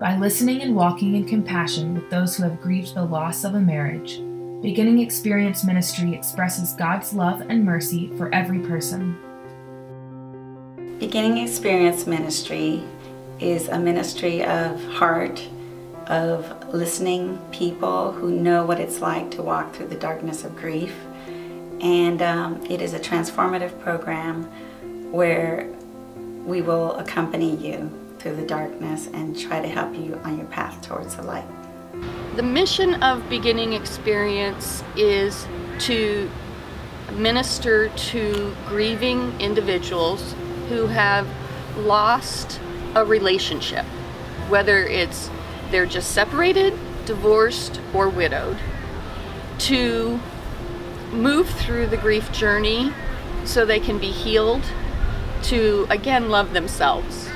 By listening and walking in compassion with those who have grieved the loss of a marriage, Beginning Experience Ministry expresses God's love and mercy for every person. Beginning Experience Ministry is a ministry of heart, of listening people who know what it's like to walk through the darkness of grief. And it is a transformative program where we will accompany you through the darkness and try to help you on your path towards the light. The mission of Beginning Experience is to minister to grieving individuals who have lost a relationship, whether it's they're just separated, divorced, or widowed, to move through the grief journey so they can be healed, to again love themselves.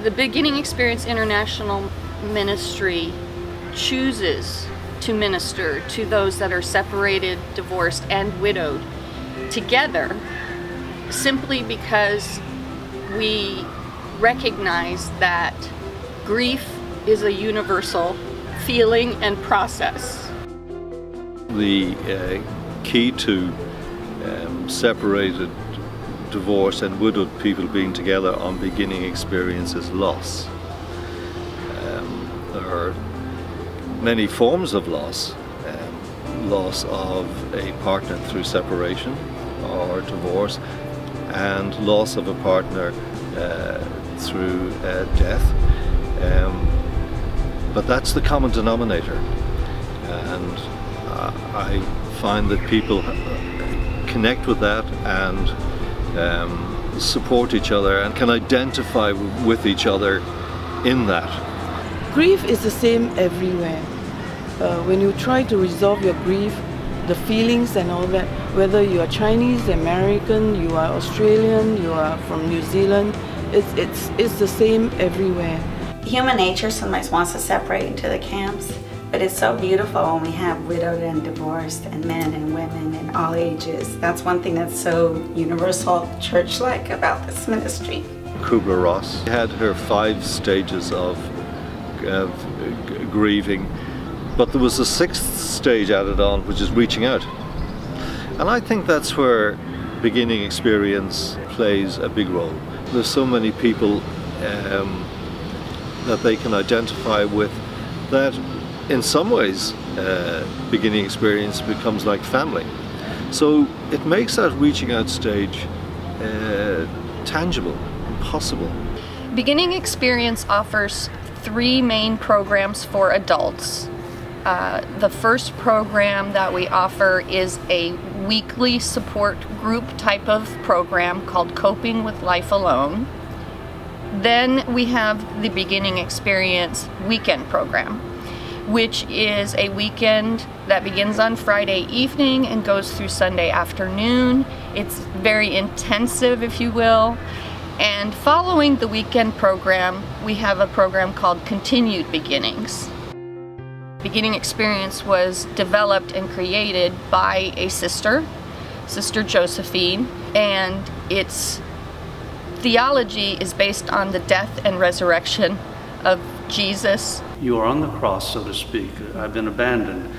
The Beginning Experience International Ministry chooses to minister to those that are separated, divorced, and widowed together simply because we recognize that grief is a universal feeling and process. The key to separated, divorced and widowed people being together on Beginning Experience is loss. There are many forms of loss. Loss of a partner through separation or divorce, and loss of a partner through death. But that's the common denominator, and I find that people connect with that and support each other and can identify with each other in that. Grief is the same everywhere. When you try to resolve your grief, the feelings and all that, whether you are Chinese, American, you are Australian, you are from New Zealand, it's the same everywhere. Human nature sometimes wants to separate into the camps, but it's so beautiful when we have widowed and divorced and men and women in all ages. That's one thing that's so universal, church-like about this ministry. Kubler-Ross had her 5 stages of grieving, but there was a 6th stage added on, which is reaching out. And I think that's where Beginning Experience plays a big role. There's so many people that they can identify with that in some ways Beginning Experience becomes like family. So it makes that reaching out stage tangible and possible. Beginning Experience offers 3 main programs for adults. The first program that we offer is a weekly support group type of program called Coping with Life Alone. Then we have the Beginning Experience weekend program, which is a weekend that begins on Friday evening and goes through Sunday afternoon. It's very intensive, if you will. And following the weekend program, we have a program called Continued Beginnings. Beginning Experience was developed and created by a sister, Sister Josephine, and its theology is based on the death and resurrection of Jesus. You are on the cross, so to speak. I've been abandoned.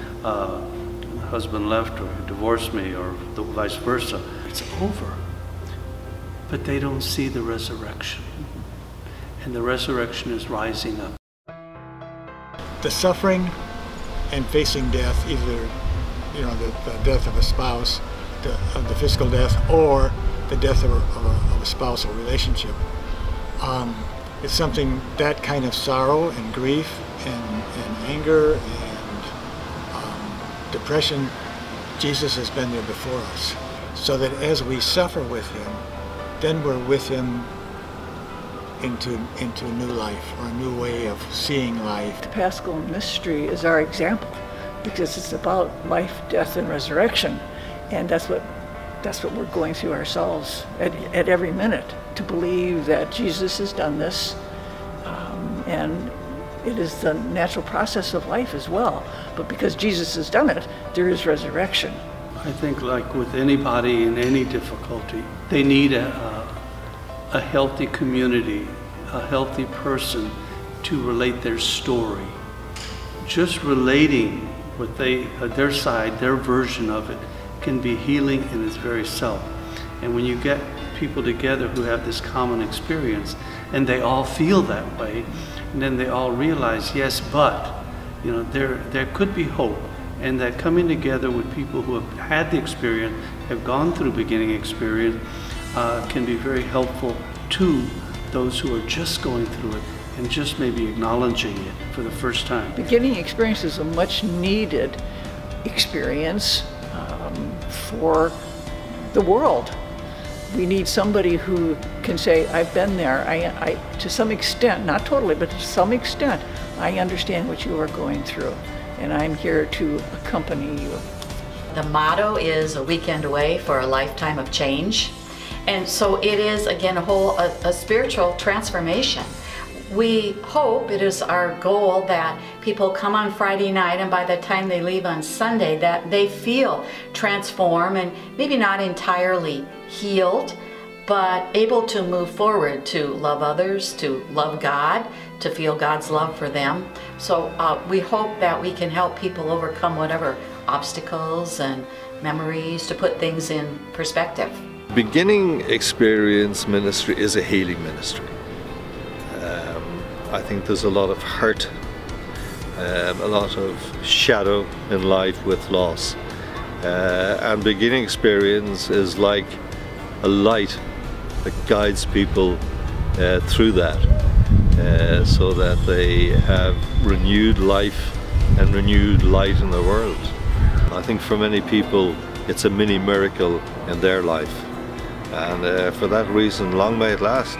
Husband left or divorced me or vice versa. It's over. But they don't see the resurrection. And the resurrection is rising up. The suffering and facing death, either the death of a spouse, the physical death, or the death of a spousal relationship. It's something, that kind of sorrow and grief and anger and depression, Jesus has been there before us. So that as we suffer with Him, then we're with Him into a new life, or a new way of seeing life. The Paschal Mystery is our example, because it's about life, death, and resurrection, and that's what we're going through ourselves at every minute, to believe that Jesus has done this, and it is the natural process of life as well. But because Jesus has done it, there is resurrection. I think, like with anybody in any difficulty, they need a healthy community, a healthy person to relate their story. Just relating what their side, their version of it, can be healing in its very self. And when you get people together who have this common experience, and they all feel that way, and then they all realize, yes, but, you know, there could be hope, and that coming together with people who have had the experience, have gone through beginning experience, can be very helpful to those who are just going through it and just maybe acknowledging it for the first time. Beginning experience is a much needed experience for the world. We need somebody who can say, I've been there, I to some extent, not totally, but to some extent, I understand what you are going through, and I'm here to accompany you. The motto is a weekend away for a lifetime of change. And so it is, again, a spiritual transformation. We hope, it is our goal, that people come on Friday night and by the time they leave on Sunday that they feel transformed and maybe not entirely healed, but able to move forward to love others, to love God, to feel God's love for them. So we hope that we can help people overcome whatever obstacles and memories, to put things in perspective. Beginning Experience ministry is a healing ministry. I think there's a lot of hurt, a lot of shadow in life with loss. And Beginning Experience is like a light that guides people through that, so that they have renewed life and renewed light in the world. I think for many people it's a mini miracle in their life, and for that reason, long may it last.